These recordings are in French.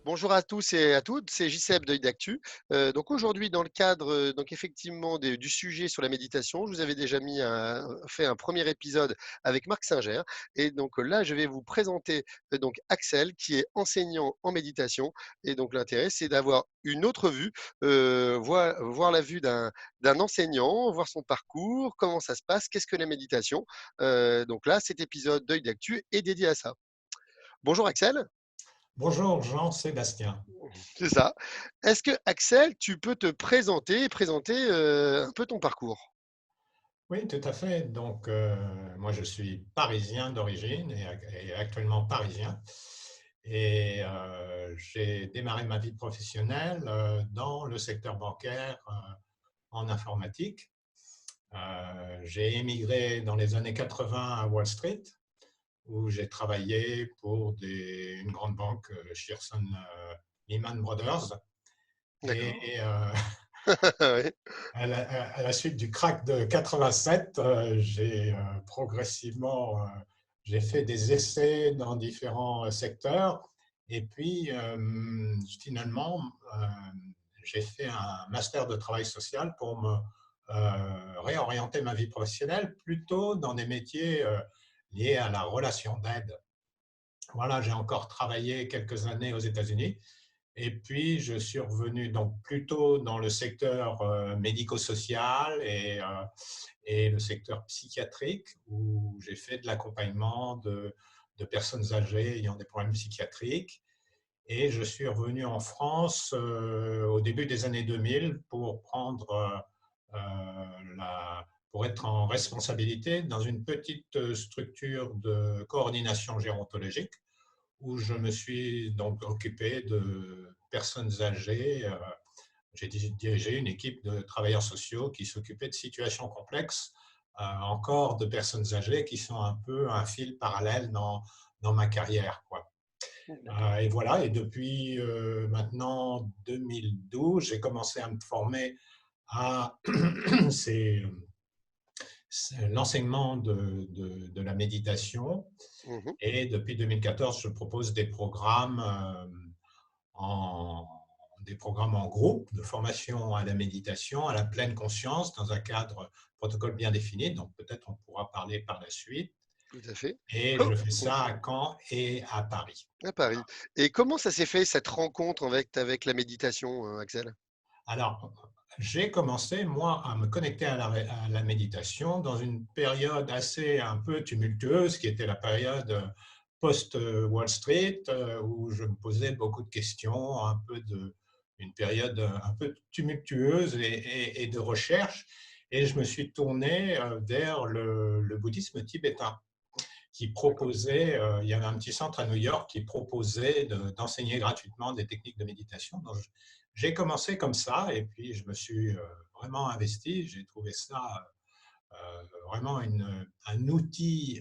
Bonjour à tous et à toutes, c'est JCEP d'Œil d'Actu. Donc aujourd'hui, dans le cadre donc effectivement du sujet sur la méditation, je vous avais déjà fait un premier épisode avec Marc Singer. Et donc là, je vais vous présenter donc Axel, qui est enseignant en méditation. Et donc l'intérêt, c'est d'avoir une autre vue, voir la vue d'un enseignant, voir son parcours, comment ça se passe, qu'est-ce que la méditation. Donc là, cet épisode d'Œil d'Actu est dédié à ça. Bonjour Axel. Bonjour Jean-Sébastien. C'est ça. Est-ce que Axel, tu peux te présenter et présenter un peu ton parcours? Oui, tout à fait. Donc, moi, je suis parisien d'origine et actuellement parisien. Et j'ai démarré ma vie professionnelle dans le secteur bancaire en informatique. J'ai émigré dans les années 80 à Wall Street, où j'ai travaillé pour une grande banque, Shearson Lehman Brothers. D'accord. Et Oui. à la suite du crack de 87, j'ai progressivement j'ai fait des essais dans différents secteurs. Et puis, finalement, euh, j'ai fait un master de travail social pour me réorienter ma vie professionnelle plutôt dans des métiers liés à la relation d'aide. Voilà, j'ai encore travaillé quelques années aux États-Unis. Et puis, je suis revenu donc plutôt dans le secteur médico-social et le secteur psychiatrique, où j'ai fait de l'accompagnement de personnes âgées ayant des problèmes psychiatriques. Et je suis revenu en France au début des années 2000 pour pour être en responsabilité dans une petite structure de coordination gérontologique où je me suis donc occupé de personnes âgées. J'ai dirigé une équipe de travailleurs sociaux qui s'occupait de situations complexes, encore de personnes âgées qui sont un peu un fil parallèle dans ma carrière, quoi. D'accord. Et voilà, et depuis maintenant 2012, j'ai commencé à me former à ces c'est l'enseignement de la méditation. Mhm. Et depuis 2014, je propose en, des programmes en groupe de formation à la méditation, à la pleine conscience, dans un cadre protocole bien défini. Donc peut-être on pourra parler par la suite. Tout à fait. Et Co- je fais ça à Caen et à Paris. À Paris. Et comment ça s'est fait cette rencontre avec la méditation, Axel? Alors, j'ai commencé, moi, à me connecter à la méditation dans une période assez un peu tumultueuse, qui était la période post-Wall Street, où je me posais beaucoup de questions, une période un peu tumultueuse et de recherche. Et je me suis tourné vers le bouddhisme tibétain qui D'accord. proposait, il y avait un petit centre à New York qui proposait d'enseigner gratuitement des techniques de méditation. Donc, j'ai commencé comme ça et puis je me suis vraiment investi. J'ai trouvé ça vraiment un outil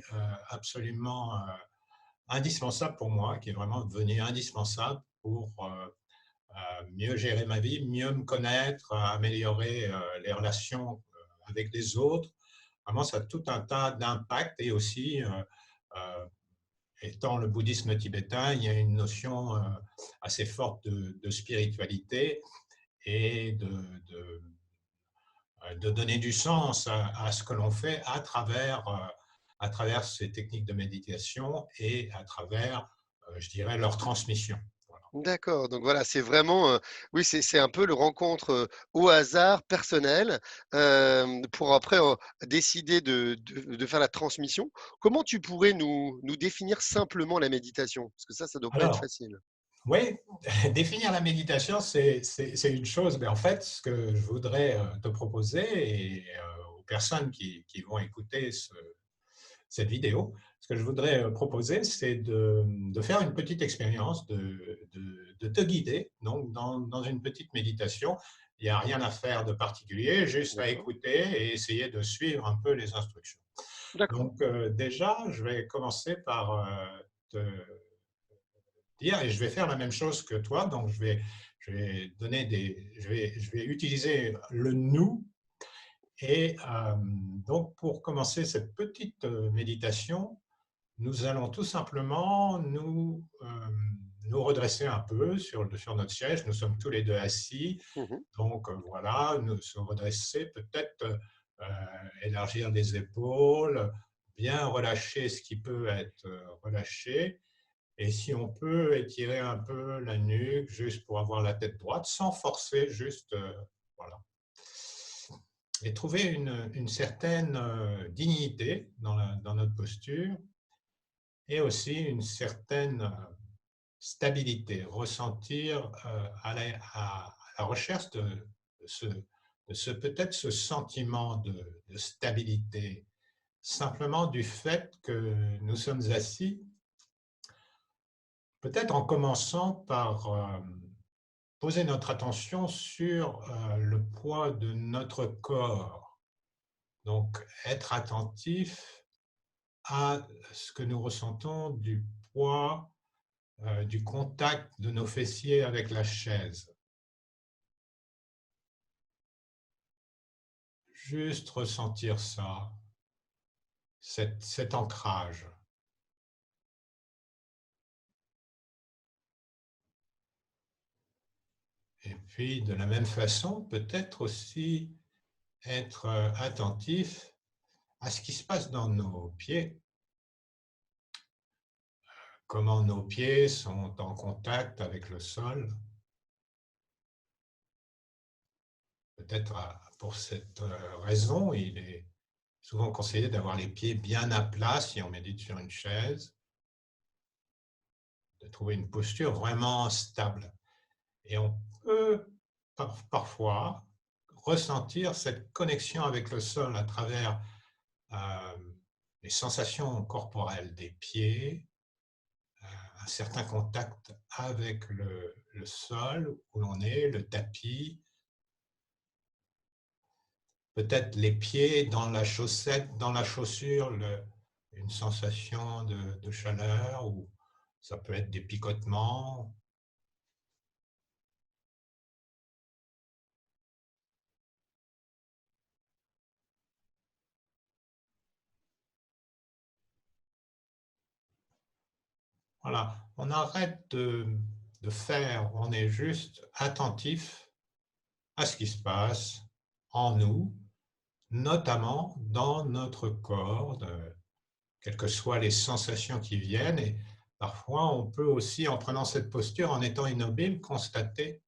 absolument indispensable pour moi, qui est vraiment devenu indispensable pour mieux gérer ma vie, mieux me connaître, améliorer les relations avec les autres. Vraiment, ça a tout un tas d'impacts et aussi étant le bouddhisme tibétain, il y a une notion assez forte de spiritualité et de donner du sens à ce que l'on fait à travers ces techniques de méditation et à travers, je dirais, leur transmission. Voilà. D'accord. Donc voilà, c'est vraiment, oui, c'est un peu le rencontre au hasard personnel pour après décider de faire la transmission. Comment tu pourrais nous définir simplement la méditation? Parce que ça doit pas être Alors, facile. oui, définir la méditation, c'est une chose, mais en fait, ce que je voudrais te proposer et aux personnes qui vont écouter cette vidéo, ce que je voudrais proposer, c'est de faire une petite expérience, de te guider donc dans une petite méditation. Il n'y a rien à faire de particulier, juste à D'accord. écouter et essayer de suivre un peu les instructions. D'accord. Donc déjà, je vais commencer par te dire, et je vais faire la même chose que toi, donc je je vais utiliser le nous. Et donc, pour commencer cette petite méditation, nous allons tout simplement nous redresser un peu sur notre siège. Nous sommes tous les deux assis. Mhm. Donc, voilà, nous se redresser, peut-être élargir les épaules, bien relâcher ce qui peut être relâché. Et si on peut étirer un peu la nuque, juste pour avoir la tête droite, sans forcer, juste, voilà. Et trouver une certaine dignité dans notre posture et aussi une certaine stabilité, ressentir à la recherche de ce peut-être ce sentiment de stabilité, simplement du fait que nous sommes assis, peut-être en commençant par poser notre attention sur le poids de notre corps. Donc, être attentif à ce que nous ressentons du poids, du contact de nos fessiers avec la chaise. Juste ressentir ça, cet ancrage. Et puis, de la même façon, peut-être aussi être attentif à ce qui se passe dans nos pieds, comment nos pieds sont en contact avec le sol. Peut-être pour cette raison, il est souvent conseillé d'avoir les pieds bien à plat si on médite sur une chaise, de trouver une posture vraiment stable. Et on peut parfois ressentir cette connexion avec le sol à travers euh, les sensations corporelles des pieds, un certain contact avec le sol où l'on est, le tapis, peut-être les pieds dans la chaussette, dans la chaussure, une sensation de chaleur, ou ça peut être des picotements. Voilà, on arrête de faire, on est juste attentif à ce qui se passe en nous, notamment dans notre corps, quelles que soient les sensations qui viennent. Et parfois, on peut aussi, en prenant cette posture, en étant immobile, constater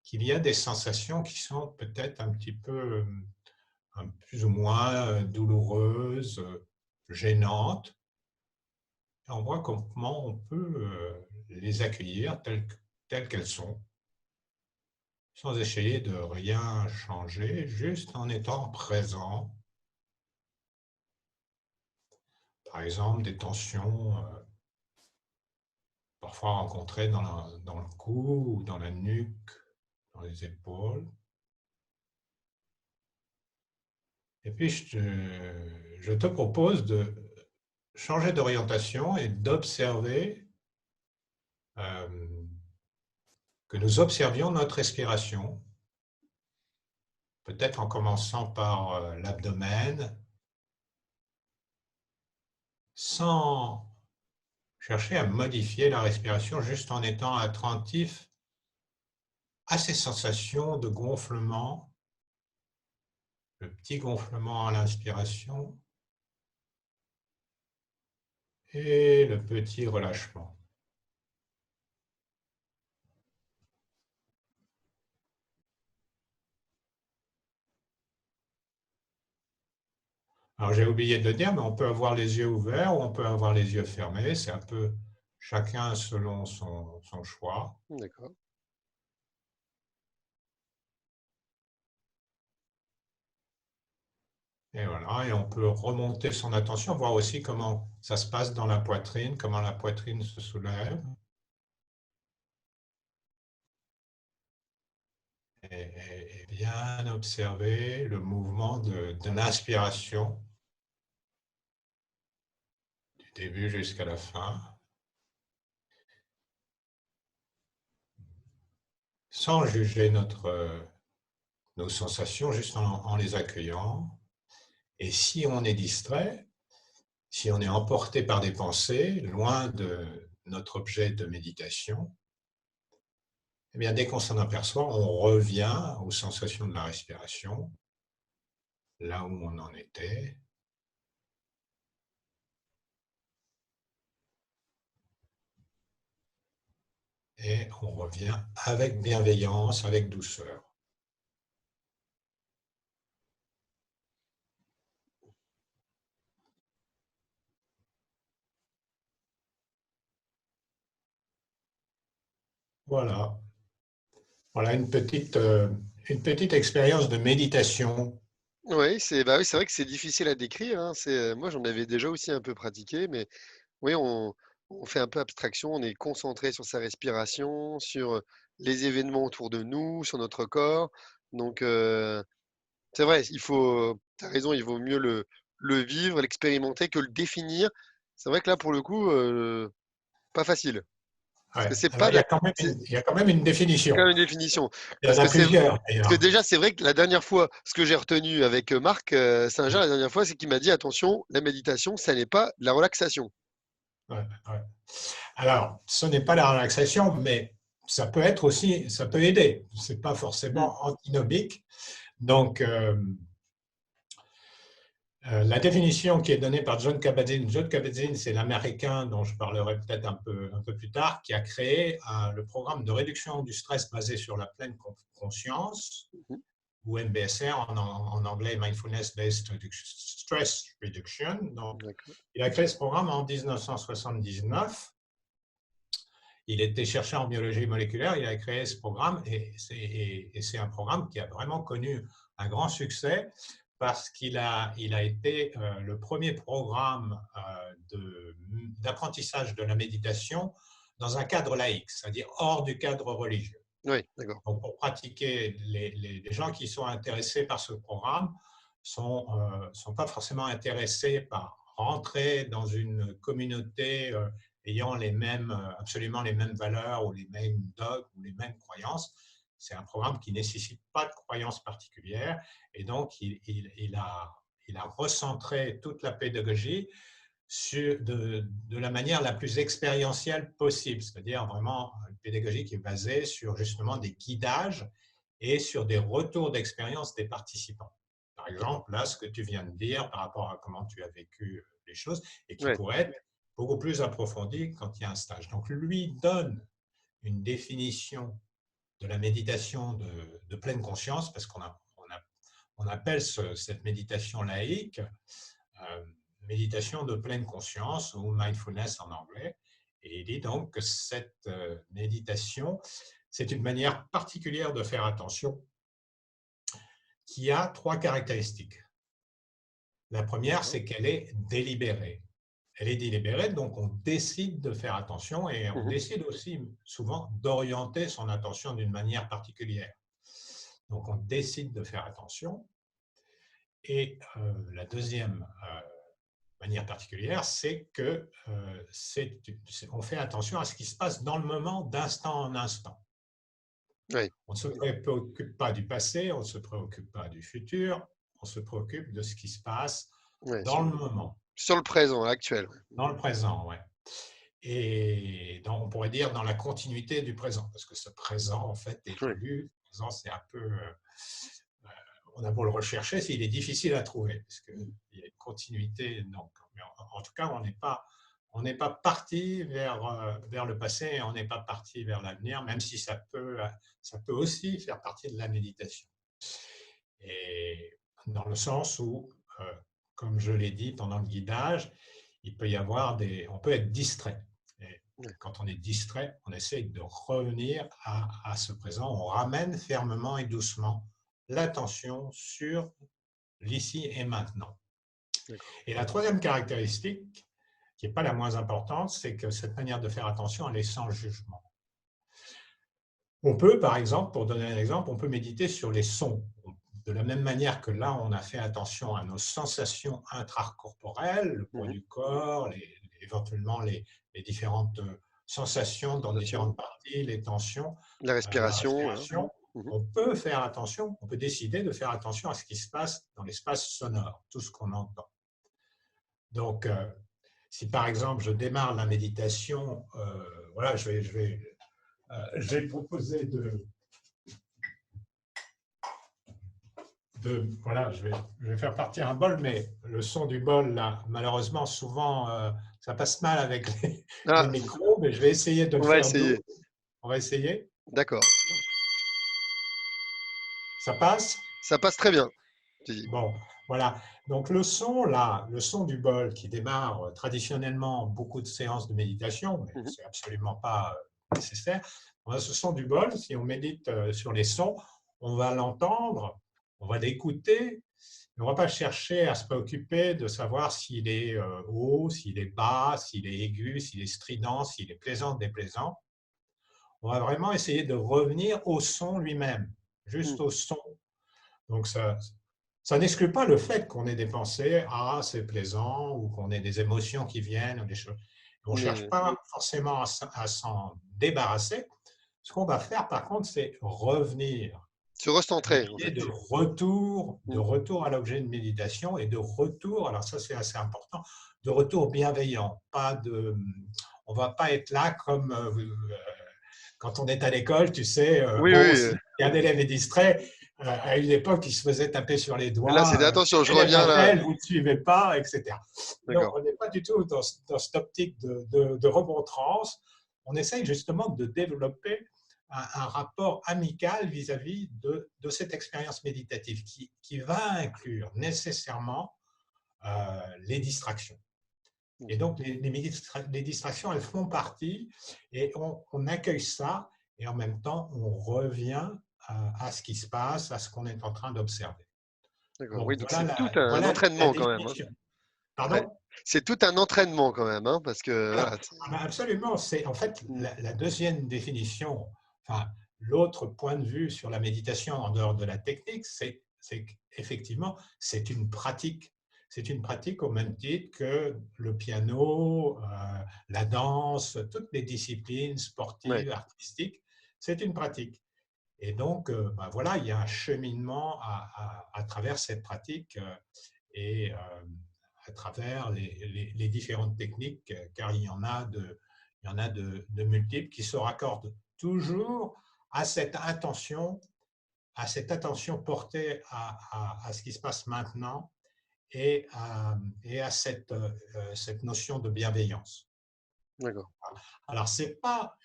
qu'il y a des sensations qui sont peut-être un petit peu, plus ou moins douloureuses, gênantes. Et on voit comment on peut les accueillir telles qu'elles sont, sans essayer de rien changer, juste en étant présent. Par exemple, des tensions parfois rencontrées dans le cou, ou dans la nuque, dans les épaules. Et puis, je te propose de changer d'orientation et d'observer, que nous observions notre respiration, peut-être en commençant par l'abdomen, sans chercher à modifier la respiration, juste en étant attentif à ces sensations de gonflement, le petit gonflement à l'inspiration et le petit relâchement. Alors j'ai oublié de le dire, mais on peut avoir les yeux ouverts ou on peut avoir les yeux fermés, c'est un peu chacun selon son choix. D'accord. Et voilà, et on peut remonter son attention, voir aussi comment ça se passe dans la poitrine, comment la poitrine se soulève. Et bien observer le mouvement de l'inspiration, du début jusqu'à la fin, sans juger nos sensations, juste en les accueillant. Et si on est distrait, si on est emporté par des pensées, loin de notre objet de méditation, eh bien, dès qu'on s'en aperçoit, on revient aux sensations de la respiration, là où on en était. Et on revient avec bienveillance, avec douceur. Voilà. Voilà une petite expérience de méditation. Oui, oui, c'est vrai que c'est difficile à décrire, hein. Moi, j'en avais déjà aussi un peu pratiqué, mais oui, on fait un peu abstraction, on est concentré sur sa respiration, sur les événements autour de nous, sur notre corps. Donc, c'est vrai, tu as raison, il vaut mieux le vivre, l'expérimenter que le définir. C'est vrai que là, pour le coup, pas facile. Parce Ouais. que c'est Alors, pas de la- c'est il y a quand même une quand définition. même une définition. Il y en Parce a que plusieurs, parce que d'ailleurs. déjà, c'est vrai que la dernière fois, ce que j'ai retenu avec Marc Singer, la dernière fois, c'est qu'il m'a dit, attention, la méditation, ça n'est pas de la relaxation. Ouais, ouais. Alors, ce n'est pas la relaxation, mais ça peut être aussi, ça peut aider. Ce n'est pas Hmm. forcément antinomique. Donc, la définition qui est donnée par John Kabat-Zinn, c'est l'Américain dont je parlerai peut-être un peu plus tard, qui a créé le programme de réduction du stress basé sur la pleine conscience, Mhm. ou MBSR en anglais, Mindfulness Based Stress Reduction. Donc, D'accord. il a créé ce programme en 1979. Il était chercheur en biologie moléculaire, il a créé ce programme et c'est un programme qui a vraiment connu un grand succès parce il a été le premier programme d'apprentissage de la méditation dans un cadre laïque, c'est-à-dire hors du cadre religieux. Oui, d'accord. Donc, pour pratiquer, les gens qui sont intéressés par ce programme sont pas forcément intéressés par rentrer dans une communauté ayant absolument les mêmes valeurs ou les mêmes dogmes ou les mêmes croyances. C'est un programme qui ne nécessite pas de croyances particulières et donc il a recentré toute la pédagogie de la manière la plus expérientielle possible, c'est-à-dire vraiment une pédagogie qui est basée sur justement des guidages et sur des retours d'expérience des participants. Par exemple, là, ce que tu viens de dire par rapport à comment tu as vécu les choses et qui Ouais. pourrait être beaucoup plus approfondi quand il y a un stage. Donc, lui donne une définition de la méditation de pleine conscience, parce on appelle cette méditation laïque méditation de pleine conscience ou mindfulness en anglais. Et il dit donc que cette méditation, c'est une manière particulière de faire attention qui a trois caractéristiques. La première, D'accord. c'est qu'elle est délibérée. Elle est délibérée, donc on décide de faire attention et on Mhm. décide aussi souvent d'orienter son attention d'une manière particulière. Donc on décide de faire attention. Et la deuxième manière particulière, c'est que on fait attention à ce qui se passe dans le moment, d'instant en instant. Ouais. On ne se préoccupe pas du passé, on ne se préoccupe pas du futur, on se préoccupe de ce qui se passe Ouais, dans le moment, sur le présent actuel. Ouais. dans le présent, ouais. Et on pourrait dire dans la continuité du présent, parce que ce présent, en fait, Ouais. évolue. Le présent, c'est un peu on a beau le rechercher, il est difficile à trouver, parce qu'il y a une continuité. Donc, en tout cas, on n'est pas parti vers le passé et on n'est pas parti vers l'avenir, même si ça peut aussi faire partie de la méditation. Et dans le sens où, comme je l'ai dit pendant le guidage, il peut y avoir on peut être distrait. Et Ouais. quand on est distrait, on essaie de revenir à ce présent, on ramène fermement et doucement l'attention sur l'ici et maintenant. D'accord. Et la troisième caractéristique, qui n'est pas la moins importante, c'est que cette manière de faire attention, elle est sans jugement. On peut, par exemple, pour donner un exemple, on peut méditer sur les sons. De la même manière que là, on a fait attention à nos sensations intracorporelles, le poids Mhm. du corps, éventuellement les différentes sensations dans Sensation, différentes parties, les tensions, la la respiration, hein. respiration. Mhm. On peut faire attention, on peut décider de faire attention à ce qui se passe dans l'espace sonore, tout ce qu'on entend. Donc, si par exemple je démarre la méditation, voilà, je vais proposer voilà, je vais faire partir un bol, mais le son du bol, là, malheureusement, souvent, ça passe mal avec les Ah, micros, mais je vais essayer de le on va faire doux. essayer. On va essayer. D'accord. Ça passe? Ça passe très bien. Puis, Bon, voilà. Donc le son, là, le son du bol qui démarre traditionnellement beaucoup de séances de méditation, mais mhm. c'est absolument pas nécessaire. Ce son du bol, si on médite sur les sons, on va l'entendre, on va l'écouter. On ne va pas chercher à se préoccuper de savoir s'il est haut, s'il est bas, s'il est aigu, s'il est strident, s'il est plaisant, déplaisant. On va vraiment essayer de revenir au son lui-même, Mhm. juste au son. Donc ça n'exclut pas le fait qu'on ait des pensées, ah c'est plaisant, ou qu'on ait des émotions qui viennent, ou des choses. On ne cherche Mais pas forcément à s'en débarrasser. Ce qu'on va faire par contre, c'est revenir se à recentrer, en l'idée fait. de Mhm. retour à l'objet de méditation et de retour, alors ça c'est assez important, de retour bienveillant. On ne va pas être là comme quand on est à l'école, tu sais, Oui, bon, oui. si un élève est distrait, à une époque, il se faisait taper sur les Là, doigts, c'était attention, je élève reviens un là. tel, vous ne suivez pas, etc. Non, D'accord. on n'est pas du tout dans cette optique de remontrance. On essaye justement de développer un rapport amical vis-à-vis de cette expérience méditative qui va inclure nécessairement les distractions. Et donc, les distractions, elles font partie et on accueille ça et en même temps, on revient à ce qui se passe, à ce qu'on est en train d'observer. D'accord. Donc, Oui, donc c'est tout un voilà la entraînement quand même, hein. définition. Ouais. Pardon? C'est tout un entraînement quand même, hein, parce que Voilà. voilà. Ah ben absolument. C'est en fait Mm. la deuxième définition, enfin, l'autre point de vue sur la méditation en dehors de la technique, c'est qu'effectivement, c'est une pratique. C'est une pratique au même titre que le piano, la danse, toutes les disciplines Ouais. sportives, artistiques, c'est une pratique. Et donc, ben voilà, il y a un cheminement à travers cette pratique et à travers les différentes techniques, car il y en a de multiples qui se raccordent toujours à cette attention portée à ce qui se passe maintenant et à cette notion de bienveillance. D'accord. Alors, c'est pas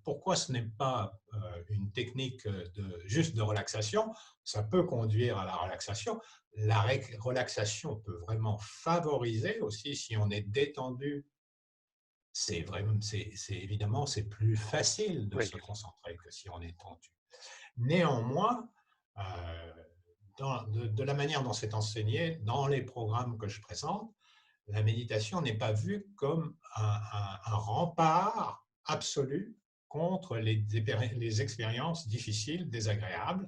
pourquoi ce n'est pas une technique juste de relaxation? Ça peut conduire à la relaxation. La relaxation peut vraiment favoriser aussi si on est détendu. C'est évidemment, c'est plus facile de Oui. se concentrer que si on est tendu. Néanmoins, euh, de la manière dont c'est enseigné, dans les programmes que je présente, la méditation n'est pas vue comme un rempart absolu contre les expériences difficiles, désagréables.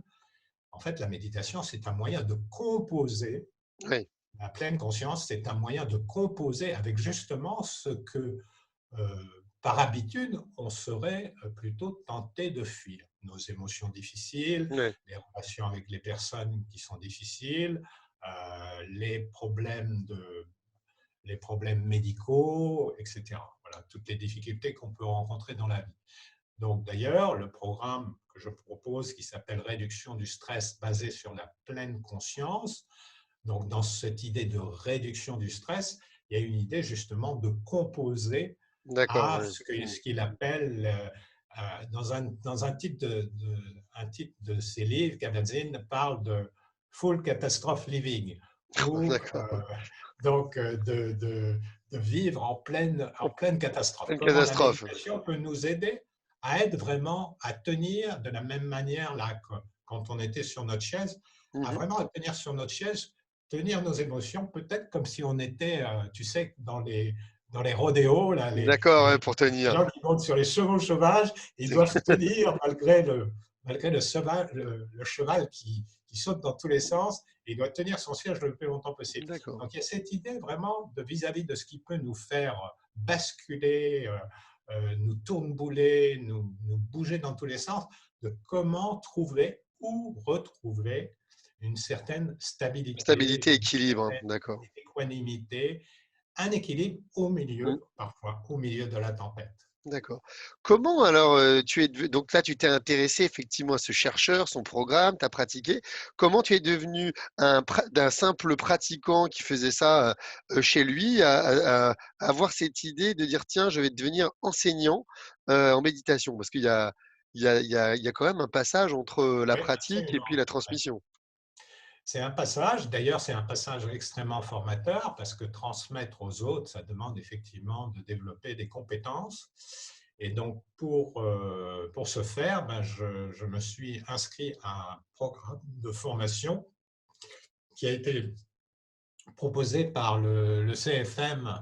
En fait, la méditation, c'est un moyen de composer. Oui. La pleine conscience, c'est un moyen de composer avec justement ce que, par habitude, on serait plutôt tenté de fuir. Nos émotions difficiles, Oui. les relations avec les personnes qui sont difficiles, les problèmes médicaux, etc. Voilà, toutes les difficultés qu'on peut rencontrer dans la vie. Donc d'ailleurs, le programme que je propose, qui s'appelle Réduction du stress basé sur la pleine conscience, donc dans cette idée de réduction du stress, il y a une idée justement de composer D'accord. à Oui. ce qu'il appelle, dans un titre de ses livres, Kabat-Zinn parle de full catastrophe living, ou D'accord. donc de vivre en pleine catastrophe. Une Comment la catastrophe. méditation peut nous aider à être vraiment, à tenir de la même manière là, quand on était sur notre chaise, à Mhm. vraiment tenir sur notre chaise, tenir nos émotions, peut-être comme si on était, tu sais, dans les rodéos, là, D'accord, ouais, pour les tenir. gens qui montent sur les chevaux sauvages, ils doivent tenir malgré le cheval qui saute dans tous les sens, et il doit tenir son siège le plus longtemps possible. D'accord. Donc il y a cette idée vraiment de vis-à-vis de ce qui peut nous faire basculer nous tournebouler, nous bouger dans tous les sens, de comment trouver ou retrouver une certaine stabilité, Stabilité, une équilibre, hein, certaine d'accord. équanimité, un équilibre au Mmh. milieu, parfois, au milieu de la tempête. D'accord. Comment alors, donc là, tu t'es intéressé effectivement à ce chercheur, son programme, tu as pratiqué. Comment tu es devenu d'un simple pratiquant qui faisait ça chez lui à avoir cette idée de dire, tiens, je vais devenir enseignant en méditation? Parce qu'il y a quand même un passage entre la Oui, pratique et puis absolument. la Ouais. transmission. C'est un passage, d'ailleurs, c'est un passage extrêmement formateur parce que transmettre aux autres, ça demande effectivement de développer des compétences. Et donc, pour ce faire, ben, je me suis inscrit à un programme de formation qui a été proposé par le CFM,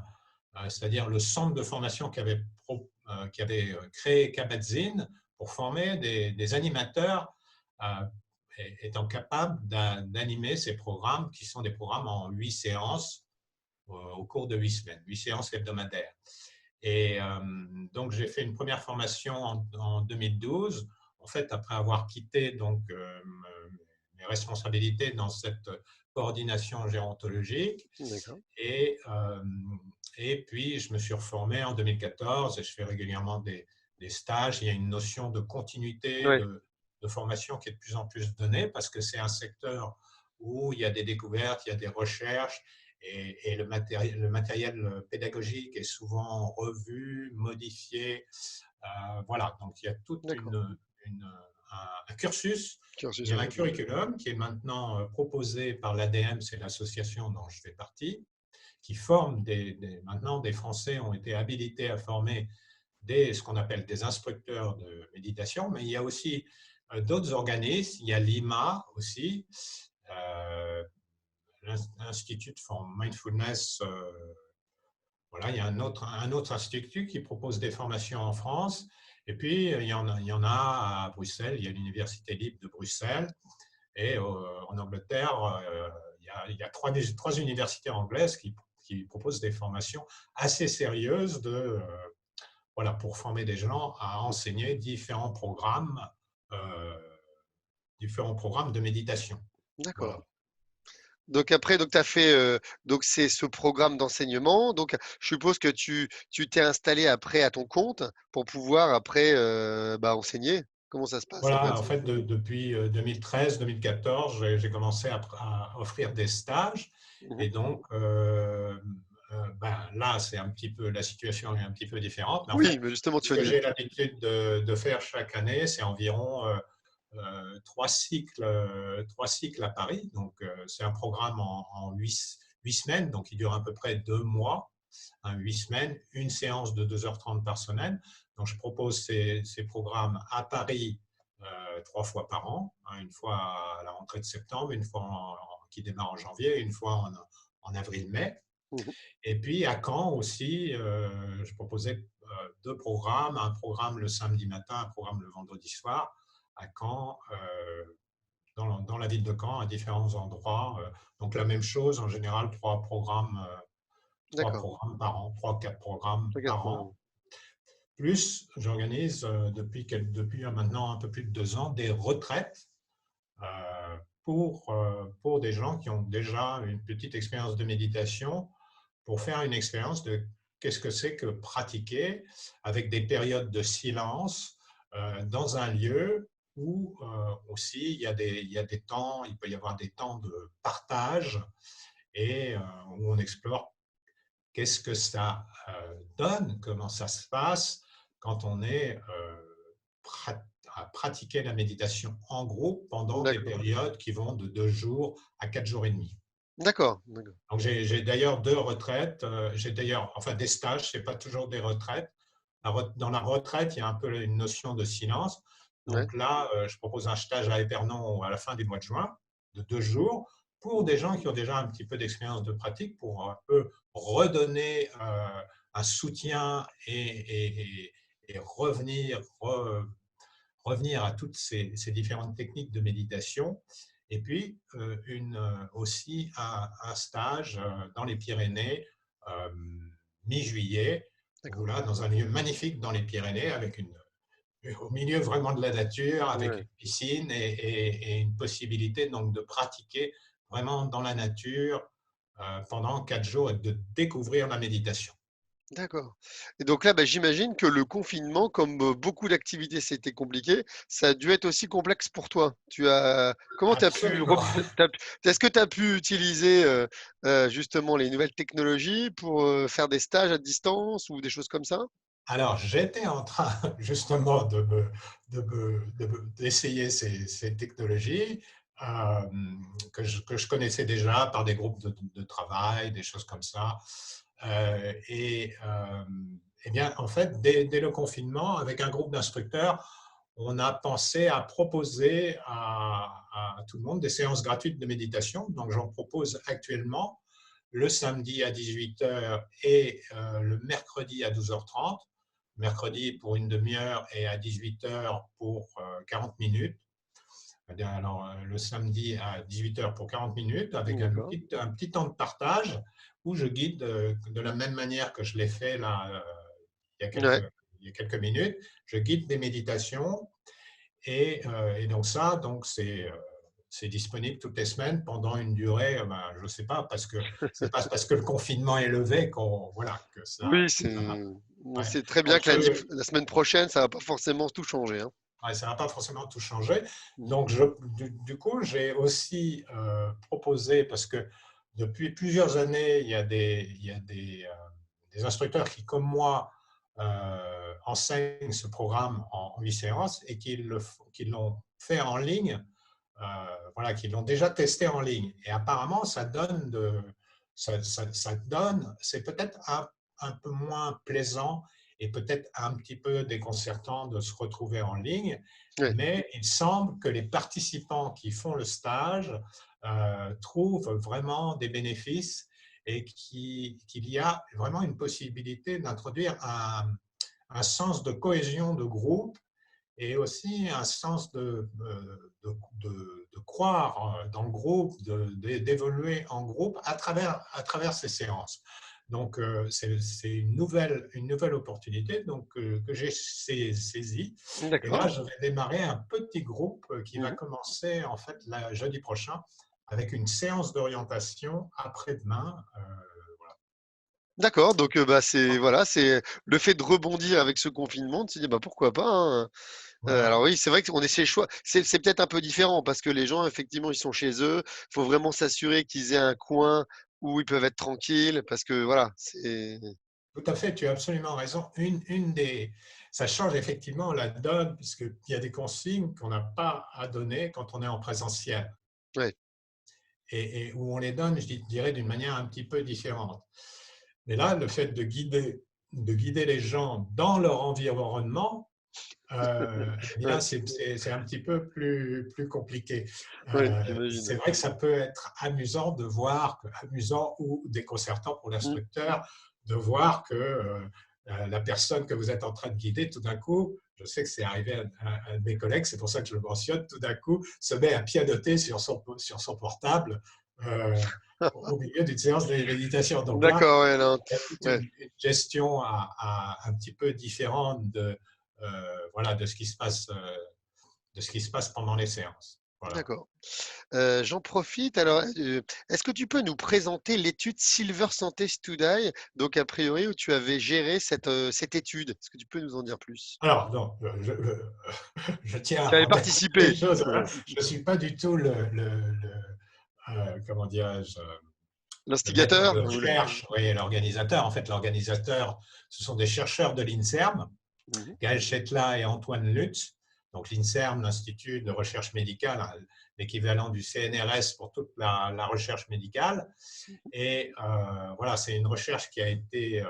c'est-à-dire le centre de formation qui avait créé Kabat-Zinn pour former des animateurs euh, étant capables d'animer ces programmes qui sont des programmes en 8 séances au cours de 8 semaines, 8 séances hebdomadaires. Et donc, j'ai fait une première formation en 2012. En fait, après avoir quitté donc, mes responsabilités dans cette coordination gérontologique, D'accord. et, et puis, je me suis reformé en 2014 et je fais régulièrement des stages. Il y a une notion de continuité Ouais, de formation qui est de plus en plus donnée parce que c'est un secteur où il y a des découvertes, il y a des recherches et le matériel pédagogique est souvent revu, modifié. Voilà, donc il y a toute d'accord. un cursus, Cursus, il y a un ouais. curriculum qui est maintenant proposé par l'ADM, c'est l'association dont je fais partie, qui forment maintenant des Français ont été habilités à former ce qu'on appelle des instructeurs de méditation, mais il y a aussi d'autres organismes, il y a l'IMA aussi, euh, l'Institut for Mindfulness. Voilà, il y a un autre institut qui propose des formations en France. Et puis, il y en a à Bruxelles, il y a l'Université libre de Bruxelles. Et en Angleterre, il y a trois universités anglaises qui proposent des formations assez sérieuses voilà, pour former des gens à enseigner euh, différents programmes de méditation. Voilà. D'accord. Donc après, donc tu as fait, donc c'est ce programme d'enseignement. Donc je suppose que tu t'es installé après à ton compte pour pouvoir après bah, enseigner. Comment ça se passe en Voilà, fait? en fait, depuis 2013-2014, j'ai commencé à offrir des stages. Mhm. Et donc, ben, là, c'est un petit peu, la situation est un petit peu différente. Mais en Oui, fait, mais justement, ce que j'ai l'habitude de faire chaque année, c'est environ 3 cycles à Paris. Donc, c'est un programme en 8 semaines, donc il dure à peu près 2 mois, hein, 8 semaines, une séance de 2h30 par semaine. Donc, je propose ces programmes à Paris 3 fois par an, hein, une fois à la rentrée de septembre, une fois qui démarre en janvier, une fois en avril-mai. Mhm. Et puis à Caen aussi, je proposais 2 programmes, un programme le samedi matin, un programme le vendredi soir, à Caen, dans la ville de Caen, à différents endroits. Donc la même chose, en général, trois D'accord. programmes par an, 3 ou 4 programmes Regarde, par an. Plus, j'organise depuis maintenant un peu plus de 2 ans des retraites pour des gens qui ont déjà une petite expérience de méditation, pour faire une expérience de qu'est-ce que c'est que pratiquer avec des périodes de silence dans un lieu où aussi il y a des temps, il peut y avoir des temps de partage et où on explore qu'est-ce que ça donne, comment ça se passe quand on est à pratiquer la méditation en groupe pendant des d'accord. périodes qui vont de 2 jours à 4 jours et demi. D'accord. D'accord. Donc j'ai d'ailleurs 2 retraites, j'ai d'ailleurs, enfin des stages, c'est pas toujours des retraites. Dans la retraite, il y a un peu une notion de silence. Ouais. Donc là, je propose un stage à Épernon à la fin du mois de juin, de 2 jours, pour des gens qui ont déjà un petit peu d'expérience de pratique, pour eux redonner un soutien et revenir à toutes ces différentes techniques de méditation. Et puis, aussi un stage dans les Pyrénées, mi-juillet, D'accord. Voilà, dans un lieu magnifique dans les Pyrénées, au milieu vraiment de la nature, avec Ouais. une piscine et une possibilité donc de pratiquer vraiment dans la nature pendant 4 jours et de découvrir la méditation. D'accord. Et donc là, bah, j'imagine que le confinement, comme beaucoup d'activités, c'était compliqué, ça a dû être aussi complexe pour toi. Comment tu as pu, Absolument. est-ce que tu as pu utiliser justement les nouvelles technologies pour faire des stages à distance ou des choses comme ça? Alors, j'étais en train justement d'essayer ces technologies que je connaissais déjà par des groupes de travail, des choses comme ça. Et bien, en fait, dès le confinement, avec un groupe d'instructeurs, on a pensé à proposer à tout le monde des séances gratuites de méditation. Donc, j'en propose actuellement le samedi à 18 heures et le mercredi à 12h30. Mercredi pour une demi-heure et à 18 heures pour 40 minutes. Alors, le samedi à 18 heures pour 40 minutes avec D'accord. un petit temps de partage où je guide de la même manière que je l'ai fait là il y a Ouais. quelques minutes. Je guide des méditations et donc ça, c'est disponible toutes les semaines pendant une durée, ben, je ne sais pas, parce que c'est pas parce que le confinement est levé voilà, que Oui, ça va. on Ouais. sait très bien Donc, que la semaine prochaine, ça va pas forcément tout changer, hein. ouais, ça ne va pas forcément tout changer. Mhm. Donc, du coup, j'ai aussi proposé, parce que depuis plusieurs années, des instructeurs qui, comme moi, enseignent ce programme en 8 séances et qui l'ont fait en ligne, voilà, qui l'ont déjà testé en ligne. Et apparemment, ça donne, c'est peut-être un peu moins plaisant et peut-être un petit peu déconcertant de se retrouver en ligne, Ouais. mais il semble que les participants qui font le stage trouvent vraiment des bénéfices et qu'il y a vraiment une possibilité d'introduire un sens de cohésion de groupe et aussi un sens de croire dans le groupe, d'évoluer en groupe à travers ces séances. Donc, c'est une nouvelle opportunité donc, que j'ai saisie. Et là, D'accord. je vais démarrer un petit groupe qui va Mhm. commencer en fait jeudi prochain avec une séance d'orientation après-demain. D'accord. Donc, bah, c'est voilà, c'est le fait de rebondir avec ce confinement, de se dire, bah, pourquoi pas, hein. Alors Voilà. oui, c'est vrai qu'on est chez choix. C'est peut-être un peu différent parce que les gens, effectivement, ils sont chez eux. Il faut vraiment s'assurer qu'ils aient un coin où ils peuvent être tranquilles parce que voilà, c'est. Tout à fait, tu as absolument raison. Ça change effectivement la donne, puisqu'il y a des consignes qu'on n'a pas à donner quand on est en présentiel, Ouais. et où on les donne, je dirais, d'une manière un petit peu différente. Mais là, le fait de guider les gens dans leur environnement, eh bien, Ouais, c'est un petit peu plus compliqué. ouais, C'est j'imagine. vrai que ça peut être amusant ou déconcertant pour l'instructeur de voir que la personne que vous êtes en train de guider, tout d'un coup, je sais que c'est arrivé à un de mes collègues, c'est pour ça que je le mentionne, tout d'un coup se met à pianoter sur son portable euh, au milieu d'une séance de méditation. Donc là, D'accord, ouais, non, il y a toute ouais, une gestion un petit peu différente voilà, de ce qui se passe pendant les séances. Voilà. d'accord. J'en profite. Alors, est-ce que tu peux nous présenter l'étude Silver Santé Study, donc a priori où tu avais géré cette étude? Est-ce que tu peux nous en dire plus? Alors, non, je tiens Tu à avais remettre les participé. choses. Ouais. Je ne suis pas du tout comment dirais-je, le maître L'instigateur? de recherche, oui, l'organisateur. En fait, l'organisateur, ce sont des chercheurs de l'INSERM, Mhm. Gaël Chetla et Antoine Lutz. Donc l'INSERM, l'Institut de recherche médicale, hein, l'équivalent du CNRS pour toute la recherche médicale. Et voilà, c'est une recherche qui a été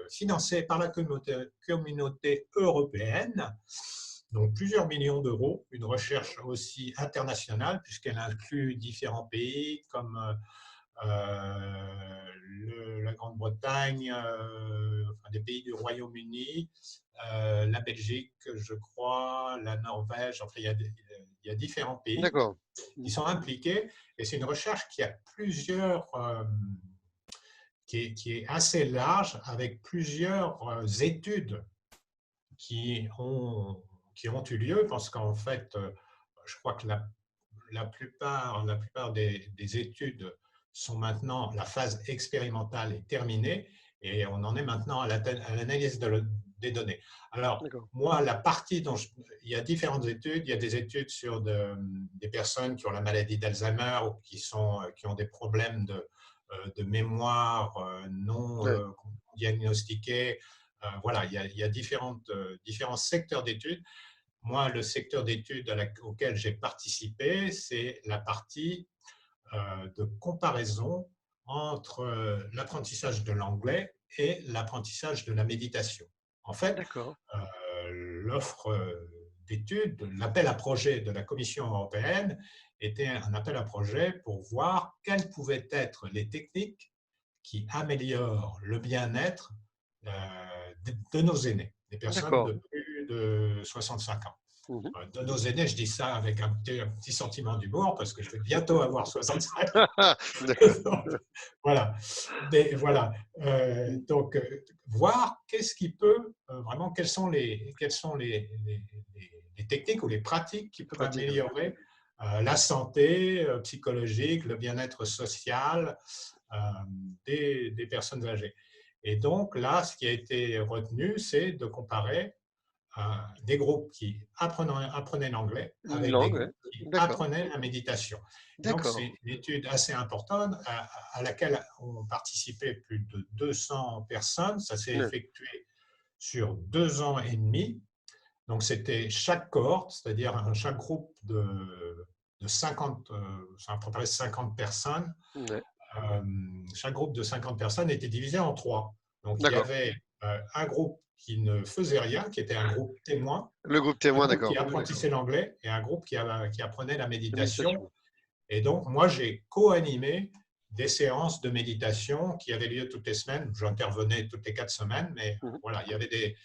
financée par la communauté européenne, donc plusieurs millions d'euros, une recherche aussi internationale puisqu'elle inclut différents pays comme la Grande-Bretagne, enfin, des pays du Royaume-Uni, la Belgique, je crois, la Norvège, enfin il y a différents pays D'accord. qui Mhm. sont impliqués et c'est une recherche qui a qui est assez large avec plusieurs études qui ont, qui ont eu lieu parce qu'en fait, je crois que la plupart des études sont maintenant, la phase expérimentale est terminée et on en est maintenant à l'analyse des données. Alors, D'accord. moi, la partie dont il y a différentes études, il y a des études sur des personnes qui ont la maladie d'Alzheimer ou qui ont des problèmes de mémoire non Ouais, diagnostiqués. Voilà, il y a différents secteurs d'études. Moi, le secteur d'études auquel j'ai participé, c'est la partie de comparaison entre l'apprentissage de l'anglais et l'apprentissage de la méditation. En fait, d'accord. l'offre d'études, l'appel à projet de la Commission européenne était un appel à projet pour voir quelles pouvaient être les techniques qui améliorent le bien-être de nos aînés, des personnes D'accord. de plus de 65 ans. Mhm. De nos aînés, je dis ça avec un petit sentiment d'humour parce que je vais bientôt avoir 65. D'accord. Donc, voilà. Mais voilà. Donc, voir qu'est-ce qui peut vraiment, quelles sont les techniques ou les pratiques qui peuvent Pratique, ouais. améliorer la santé psychologique, le bien-être social euh, des personnes âgées. Et donc là, ce qui a été retenu, c'est de comparer des groupes qui apprenaient l'anglais Une avec des langue, ouais. groupes qui D'accord. apprenaient la méditation. Et donc, D'accord. c'est une étude assez importante à laquelle ont participé plus de 200 personnes. Ça s'est Ouais. effectué sur 2 ans et demi. Donc, c'était chaque cohorte, c'est-à-dire chaque groupe de 50, ça a préparé 50 personnes. Ouais. euh, Chaque groupe de 50 personnes était divisé en trois. Donc, il y D'accord. avait un groupe qui ne faisait rien, qui était un groupe témoin, Le groupe un témoin, groupe qui d'accord. apprentissait l'anglais et un groupe qui apprenait la La méditation. méditation. Et donc, moi, j'ai co-animé des séances de méditation qui avaient lieu toutes les semaines. J'intervenais toutes les 4 semaines, mais Mhm. voilà, il y avait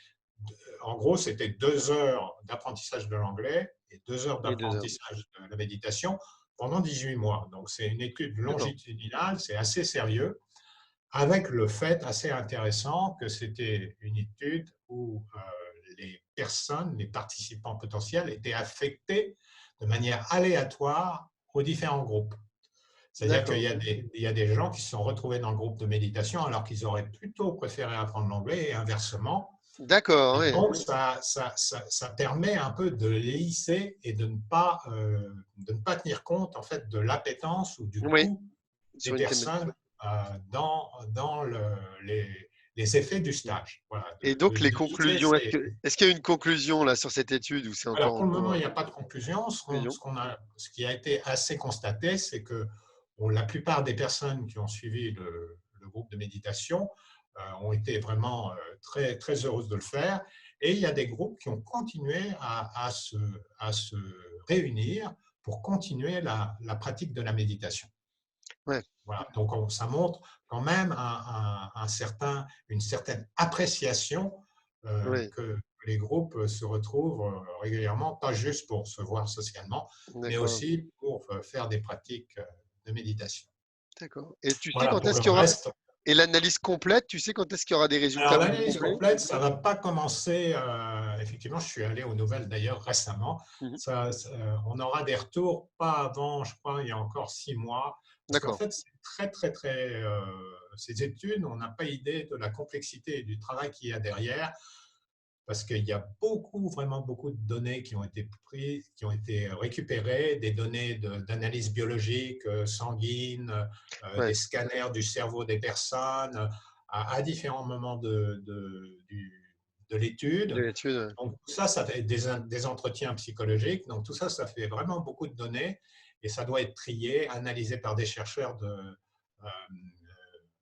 en gros, c'était 2 heures d'apprentissage de l'anglais et 2 heures Et 2 heures. d'apprentissage de la méditation pendant 18 mois. Donc, c'est une étude D'accord. longitudinale, c'est assez sérieux, avec le fait assez intéressant que c'était une étude où les personnes, les participants potentiels étaient affectés de manière aléatoire aux différents groupes. C'est-à-dire qu'il D'accord. y a des gens qui se sont retrouvés dans le groupe de méditation alors qu'ils auraient plutôt préféré apprendre l'anglais et inversement. D'accord, Et oui. donc, ça permet un peu de lisser et de ne pas tenir compte en fait, de l'appétence ou du Oui, goût des sur une thématique. personnes dans les effets du stage. Voilà, Et donc, les de lisser conclusions, est-ce qu'il y a une conclusion là sur cette étude ou c'est alors, encore en pour le moment, cours? il n'y a pas de conclusion. Conclusion? Ce qui a été assez constaté, c'est que la plupart des personnes qui ont suivi le groupe de méditation ont été vraiment très, très heureuses de le faire. Et il y a des groupes qui ont continué à se réunir pour continuer la pratique de la méditation. Ouais, Voilà. Donc, ça montre quand même une certaine appréciation oui, que les groupes se retrouvent régulièrement, pas juste pour se voir socialement, mais d'accord, aussi pour faire des pratiques de méditation. d'accord. Et tu sais Voilà, quand pour est-ce le qu'il y aura, reste. et l'analyse complète, tu sais quand est-ce qu'il y aura des Alors, résultats plus l'analyse complets? complète, ça ne va pas commencer. Effectivement, je suis allé aux nouvelles d'ailleurs récemment. Mhm. On aura des retours pas avant, je crois, il y a encore 6 mois. Parce qu'en D'accord. fait, c'est très, très, très. Ces études, on n'a pas idée de la complexité et du travail qu'il y a derrière. Parce qu'il y a beaucoup, vraiment beaucoup de données qui ont été prises, qui ont été récupérées, des données d'analyse biologique, sanguine, Ouais, des scanners du cerveau des personnes à différents moments de de l'étude. l'étude. Ouais. Donc tout ça, ça fait des entretiens psychologiques. Donc tout ça, ça fait vraiment beaucoup de données et ça doit être trié, analysé par des chercheurs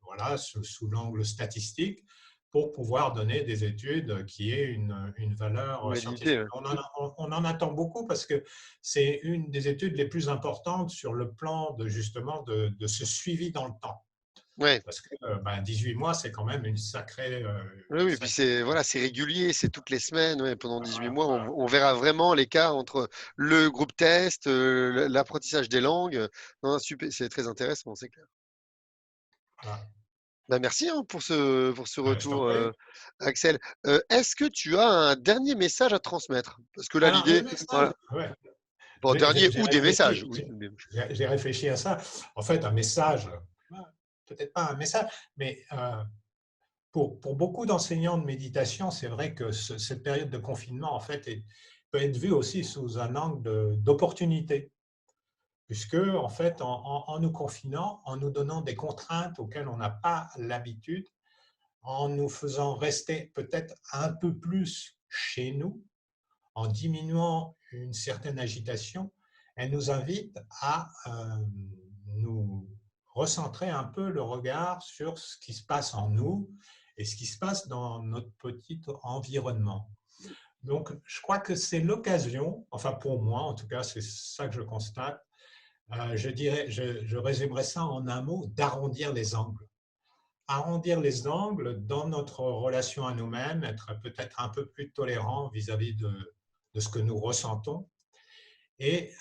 voilà, sous l'angle statistique pour pouvoir donner des études qui aient une Une valeur validité. scientifique. Ouais. On en attend beaucoup parce que c'est une des études les plus importantes sur le plan justement de ce suivi dans le temps. Ouais. Parce que 18 mois, c'est quand même Oui, oui, et puis sacrée. c'est voilà, c'est régulier, c'est toutes les semaines, ouais, pendant 18 Voilà, mois, voilà, on verra vraiment l'écart entre le groupe test, l'apprentissage des langues. Non, super, c'est très intéressant, c'est clair. voilà. Bah, merci hein, pour ce Je t'en retour, prie. Axel. Est-ce que tu as un dernier message à transmettre? Parce que là, Alors, le l'idée, message, voilà, ouais, bon, dernier j'ai ou des messages, réfléchi, oui. j'ai réfléchi à ça. En fait, un message, peut-être pas un message, mais pour beaucoup d'enseignants de méditation, c'est vrai que cette période de confinement, en fait, peut être vue aussi sous un angle d'opportunité, puisque, en fait, en nous confinant, en nous donnant des contraintes auxquelles on n'a pas l'habitude, en nous faisant rester peut-être un peu plus chez nous, en diminuant une certaine agitation, elle nous invite à nous recentrer un peu le regard sur ce qui se passe en nous et ce qui se passe dans notre petit environnement. Donc, je crois que c'est l'occasion, enfin pour moi en tout cas, c'est ça que je constate, je résumerais ça en un mot, d'arrondir les angles. Arrondir les angles dans notre relation à nous-mêmes, être peut-être un peu plus tolérant vis-à-vis de ce que nous ressentons et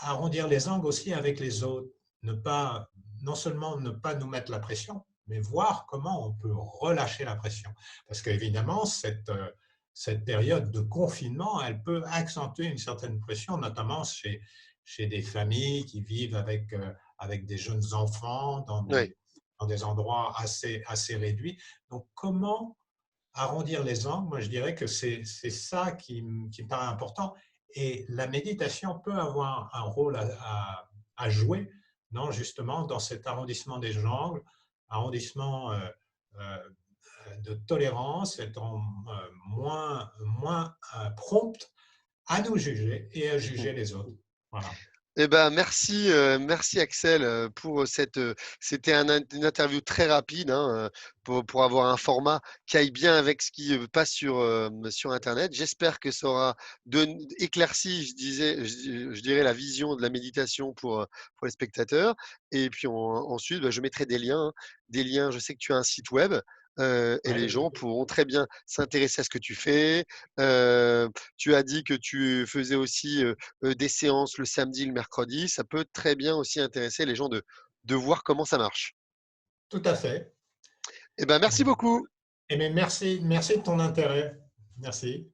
arrondir les angles aussi avec les autres. Ne pas, non seulement ne pas nous mettre la pression, mais voir comment on peut relâcher la pression. Parce qu'évidemment, cette période de confinement, elle peut accentuer une certaine pression, notamment chez des familles qui vivent avec des jeunes enfants Oui. dans des endroits assez réduits. Donc, comment arrondir les angles, moi je dirais que c'est ça qui me paraît important. Et la méditation peut avoir un rôle à jouer justement dans cet arrondissement des angles, arrondissement euh, de tolérance, étant moins prompt à nous juger et à juger les autres. Voilà. Eh ben, merci, merci Axel pour c'était une interview très rapide hein, pour avoir un format qui aille bien avec ce qui passe sur Internet. J'espère que ça aura éclairci, je dirais, la vision de la méditation pour les spectateurs. Et puis ensuite, bah, je mettrai des liens, hein. Des liens. Je sais que tu as un site web et les Ouais, gens pourront très bien s'intéresser à ce que tu fais. Euh, Tu as dit que tu faisais aussi des séances le samedi, le mercredi, ça peut très bien aussi intéresser les gens de voir comment ça marche. tout à fait. Eh ben, merci beaucoup. Et mais merci de ton intérêt. Merci.